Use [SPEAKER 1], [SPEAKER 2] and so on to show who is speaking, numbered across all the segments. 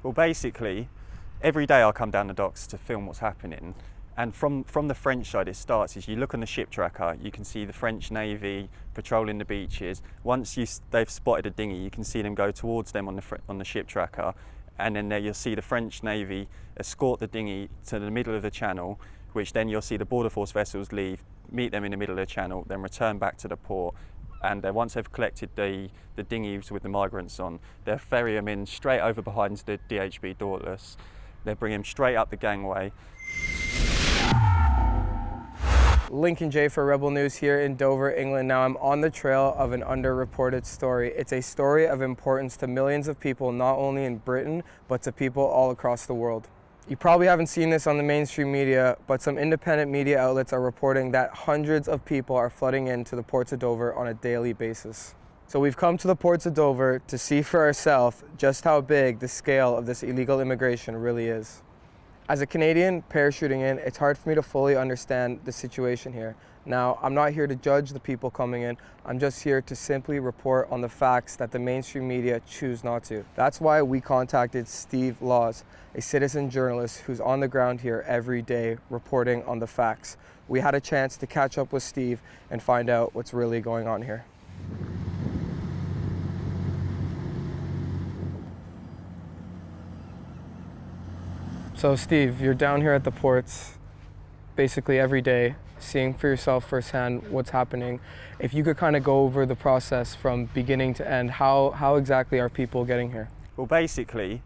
[SPEAKER 1] Well, basically, every day I come down the docks to film what's happening. And from the French side, it starts is you look on the ship tracker, you can see the French Navy patrolling the beaches. Once they've spotted a dinghy, you can see them go towards them on the ship tracker, and then there you'll see the French Navy escort the dinghy to the middle of the channel, which then you'll see the border force vessels leave, meet them in the middle of the channel, then return back to the port. And once they've collected the dinghies with the migrants on, they'll ferry them in straight over behind the DHB Dauntless. They'll bring them straight up the gangway.
[SPEAKER 2] Lincoln J for Rebel News here in Dover, England. Now I'm on the trail of an underreported story. It's a story of importance to millions of people, not only in Britain, but to people all across the world. You probably haven't seen this on the mainstream media, but some independent media outlets are reporting that hundreds of people are flooding into the ports of Dover on a daily basis. So we've come to the ports of Dover to see for ourselves just how big the scale of this illegal immigration really is. As a Canadian parachuting in, it's hard for me to fully understand the situation here. Now, I'm not here to judge the people coming in. I'm just here to simply report on the facts that the mainstream media choose not to. That's why we contacted Steve Laws, a citizen journalist who's on the ground here every day reporting on the facts. We had a chance to catch up with Steve and find out what's really going on here. So Steve, you're down here at the ports basically every day, seeing for yourself firsthand what's happening. If you could kind of go over the process from beginning to end, how exactly are people getting here?
[SPEAKER 1] Well, basically,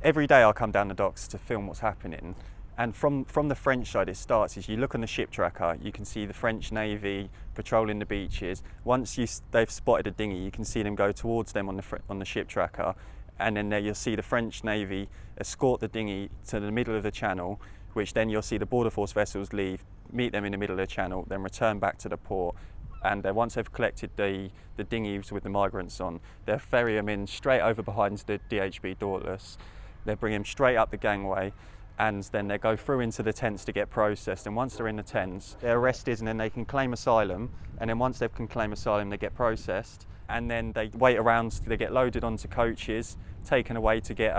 [SPEAKER 1] every day I come down the docks to film what's happening. And from the French side, it starts is you look on the ship tracker, you can see the French Navy patrolling the beaches. Once they've spotted a dinghy, you can see them go towards them on the ship tracker. And then there you'll see the French Navy escort the dinghy to the middle of the channel, which then you'll see the border force vessels leave, meet them in the middle of the channel, then return back to the port. And once they've collected the dinghies with the migrants on, they'll ferry them in straight over behind the DHB Dauntless. They'll bring them straight up the gangway, and then they go through into the tents to get processed. And once they're in the tents, they're arrested, and then they can claim asylum. And then once they can claim asylum, they get processed. And then they wait around, they get loaded onto coaches, taken away to get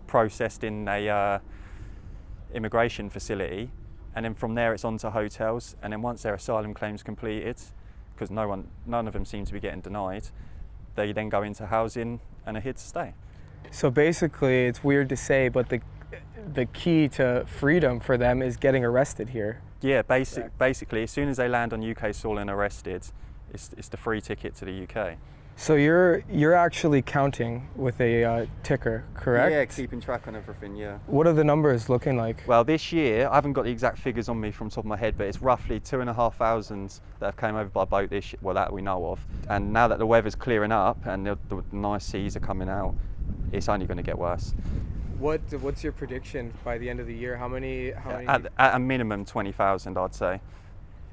[SPEAKER 1] processed in a immigration facility. And then from there it's on to hotels. And then once their asylum claim's completed, because none of them seem to be getting denied, they then go into housing and are here to stay.
[SPEAKER 2] So basically, it's weird to say, but the key to freedom for them is getting arrested here.
[SPEAKER 1] Yeah, basically, as soon as they land on UK soil and arrested, it's the free ticket to the UK.
[SPEAKER 2] So you're actually counting with a ticker, correct?
[SPEAKER 1] Yeah, keeping track on everything, yeah.
[SPEAKER 2] What are the numbers looking like?
[SPEAKER 1] Well, this year, I haven't got the exact figures on me from the top of my head, but it's roughly 2,500 that have came over by boat this year, well, that we know of. And now that the weather's clearing up and the nice seas are coming out, it's only going to get worse.
[SPEAKER 2] What's your prediction by the end of the year? How many?
[SPEAKER 1] At a minimum 20,000, I'd say.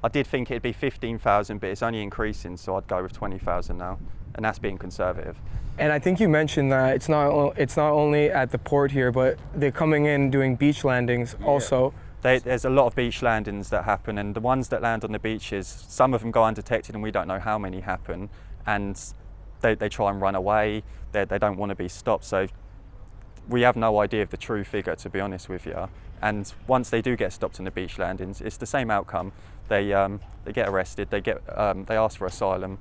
[SPEAKER 1] I did think it'd be 15,000, but it's only increasing, so I'd go with 20,000 now, and that's being conservative.
[SPEAKER 2] And I think you mentioned that it's not only at the port here, but they're coming in doing beach landings also.
[SPEAKER 1] There's a lot of beach landings that happen, and the ones that land on the beaches, some of them go undetected, and we don't know how many happen, and they try and run away. They don't want to be stopped, so we have no idea of the true figure, to be honest with you. And once they do get stopped on the beach landings, it's the same outcome. They get arrested, they ask for asylum,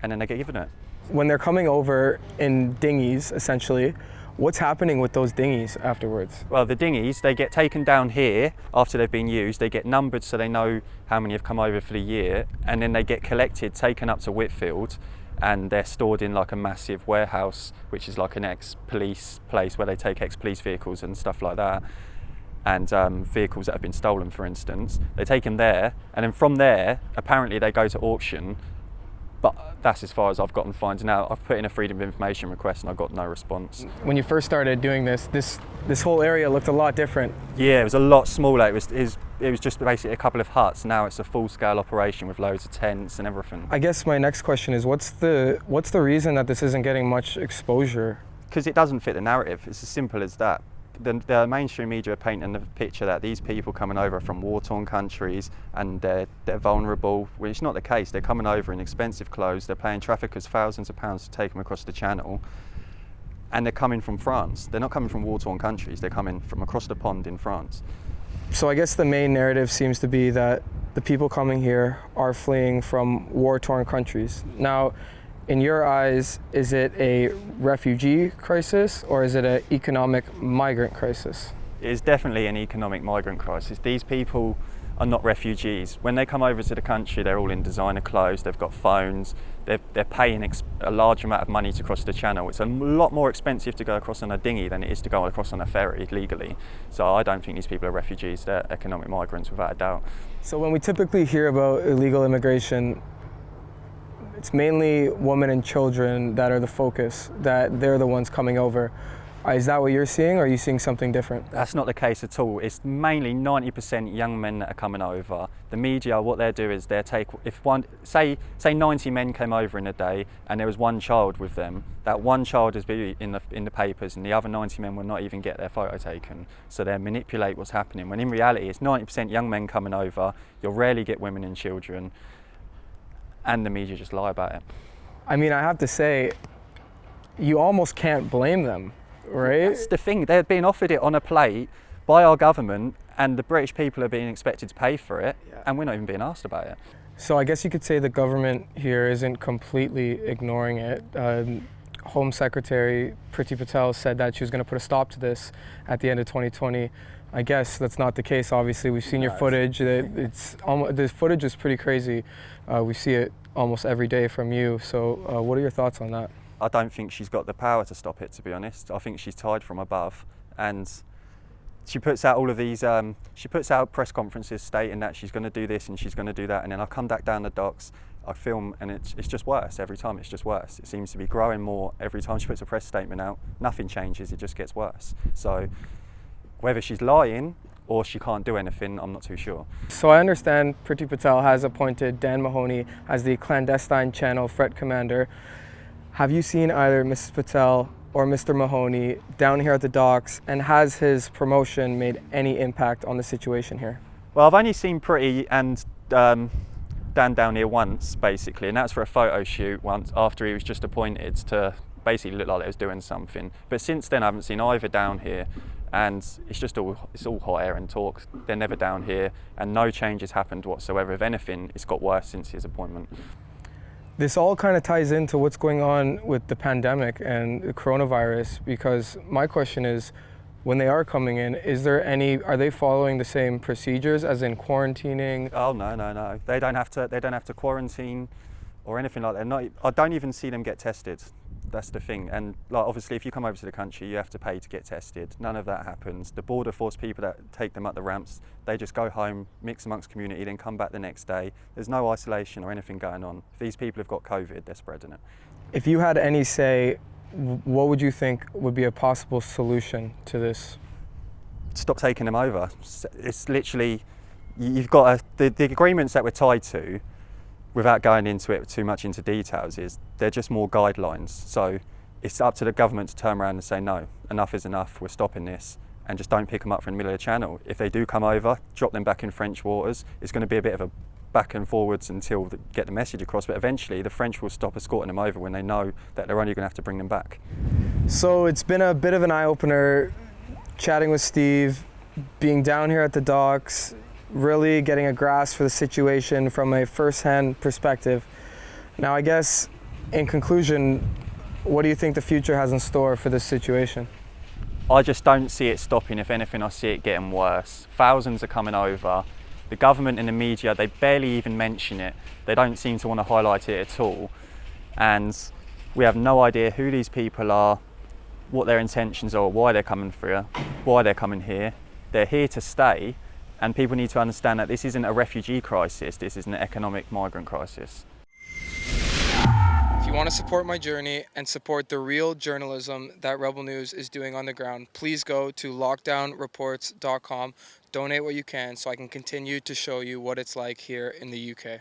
[SPEAKER 1] and then they get given it.
[SPEAKER 2] When they're coming over in dinghies, essentially, what's happening with those dinghies afterwards?
[SPEAKER 1] Well, the dinghies, they get taken down here after they've been used. They get numbered so they know how many have come over for the year, and then they get collected, taken up to Whitfield, and they're stored in like a massive warehouse, which is like an ex-police place where they take ex-police vehicles and stuff like that. And vehicles that have been stolen, for instance. They take them there, and then from there, apparently they go to auction, but that's as far as I've gotten finding out. I've put in a Freedom of Information request and I got no response.
[SPEAKER 2] When you first started doing this whole area looked a lot different.
[SPEAKER 1] Yeah, it was a lot smaller. It was just basically a couple of huts. Now it's a full-scale operation with loads of tents and everything.
[SPEAKER 2] I guess my next question is, what's the reason that this isn't getting much exposure?
[SPEAKER 1] Because it doesn't fit the narrative. It's as simple as that. The mainstream media are painting the picture that these people coming over from war-torn countries and they're vulnerable, when it's not the case. They're coming over in expensive clothes, they're paying traffickers thousands of pounds to take them across the channel, and they're coming from France. They're not coming from war-torn countries, they're coming from across the pond in France.
[SPEAKER 2] So I guess the main narrative seems to be that the people coming here are fleeing from war-torn countries. Now, in your eyes, is it a refugee crisis or is it an economic migrant crisis?
[SPEAKER 1] It is definitely an economic migrant crisis. These people are not refugees. When they come over to the country, they're all in designer clothes, they've got phones, they're paying a large amount of money to cross the channel. It's a lot more expensive to go across on a dinghy than it is to go across on a ferry legally. So I don't think these people are refugees, they're economic migrants without a doubt.
[SPEAKER 2] So when we typically hear about illegal immigration, it's mainly women and children that are the focus, that they're the ones coming over. Is that what you're seeing, or are you seeing something different?
[SPEAKER 1] That's not the case at all. It's mainly 90% young men that are coming over. The media, what they do is say 90 men came over in a day and there was one child with them, that one child is in the papers and the other 90 men will not even get their photo taken. So they manipulate what's happening, when in reality it's 90% young men coming over, you'll rarely get women and children, and the media just lie about it.
[SPEAKER 2] I mean, I have to say, you almost can't blame them. Right?
[SPEAKER 1] That's the thing, they're being offered it on a plate by our government and the British people are being expected to pay for it, and we're not even being asked about it.
[SPEAKER 2] So I guess you could say the government here isn't completely ignoring it. Home Secretary Priti Patel said that she was going to put a stop to this at the end of 2020. I guess that's not the case, obviously. We've seen your footage. The footage is pretty crazy. We see it almost every day from you. So what are your thoughts on that?
[SPEAKER 1] I don't think she's got the power to stop it, to be honest. I think she's tied from above, and she puts out all of these, she puts out press conferences stating that she's going to do this and she's going to do that, and then I come back down the docks, I film, and it's just worse every time. It's just worse. It seems to be growing more every time she puts a press statement out. Nothing changes, it just gets worse. So whether she's lying or she can't do anything, I'm not too sure.
[SPEAKER 2] So I understand Priti Patel has appointed Dan Mahoney as the clandestine channel threat commander. Have you seen either Mrs. Patel or Mr. Mahoney down here at the docks, and has his promotion made any impact on the situation here?
[SPEAKER 1] Well, I've only seen Priti and Dan down here once, basically, and that's for a photo shoot once after he was just appointed to basically look like he was doing something. But since then I haven't seen either down here, and it's all hot air and talk. They're never down here, and no change has happened whatsoever. If anything, it's got worse since his appointment.
[SPEAKER 2] This all kind of ties into what's going on with the pandemic and the coronavirus, because my question is, when they are coming in, are they following the same procedures as in quarantining?
[SPEAKER 1] Oh no. They don't have to quarantine or anything like that. I don't even see them get tested. That's the thing. And like, obviously if you come over to the country, you have to pay to get tested. None of that happens. The border force people that take them up the ramps, they just go home, mix amongst community, then come back the next day. There's no isolation or anything going on. If these people have got COVID, they're spreading it.
[SPEAKER 2] If you had any say, what would you think would be a possible solution to this?
[SPEAKER 1] Stop taking them over. It's literally, you've got the agreements that we're tied to, without going into it too much into details, is they're just more guidelines. So it's up to the government to turn around and say, no, enough is enough, we're stopping this, and just don't pick them up from the middle of the channel. If they do come over, drop them back in French waters. It's going to be a bit of a back and forwards until they get the message across, but eventually the French will stop escorting them over when they know that they're only going to have to bring them back. So
[SPEAKER 2] it's been a bit of an eye-opener chatting with Steve, being down here at the docks, really getting a grasp for the situation from a first-hand perspective. Now, I guess, in conclusion, what do you think the future has in store for this situation?
[SPEAKER 1] I just don't see it stopping. If anything, I see it getting worse. Thousands are coming over. The government and the media, they barely even mention it. They don't seem to want to highlight it at all. And we have no idea who these people are, what their intentions are, why they're coming through, why they're coming here. They're here to stay. And people need to understand that this isn't a refugee crisis, this is an economic migrant crisis.
[SPEAKER 2] If you want to support my journey and support the real journalism that Rebel News is doing on the ground, please go to lockdownreports.com, donate what you can so I can continue to show you what it's like here in the UK.